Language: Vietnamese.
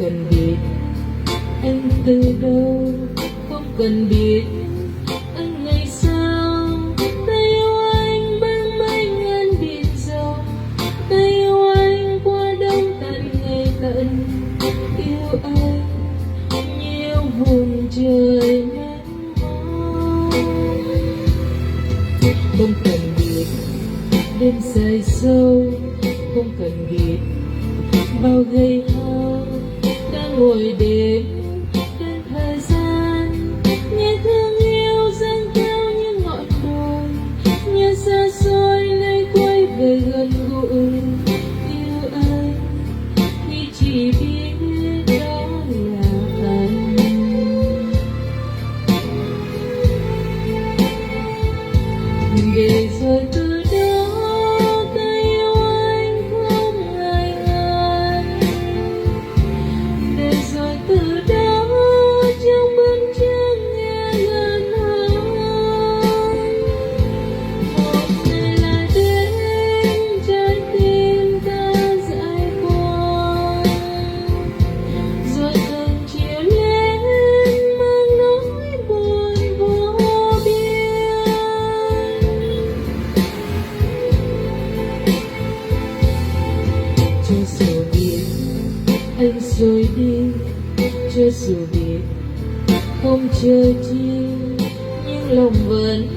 cần biết anh từ đâu, không cần biết anh ngày sau. Ta yêu anh bằng mấy ngàn biển rộng, ta yêu anh qua đông tận ngày tận, yêu anh nhiều vùng trời mênh mông. Không cần biết đêm dài sâu, không cần biết bao ngày hao ta ngồi đêm đến thời gian, nghe thương yêu dâng cao những ngọn đồi, nghe xa xôi nay quay về gần gũi. Yêu anh khi chỉ biết đó là anh. Để rồi từ đó ta yêu anh không ngại ngần, để rồi từ đó trong bức tranh nghe gần hơn. Một ngày lại đến trái tim ta dại buồn, rồi từng chiều lên mang nỗi buồn vô biên. Cho dù biết anh rồi đi, cho dù biết không chờ chi, nhưng lòng vẫn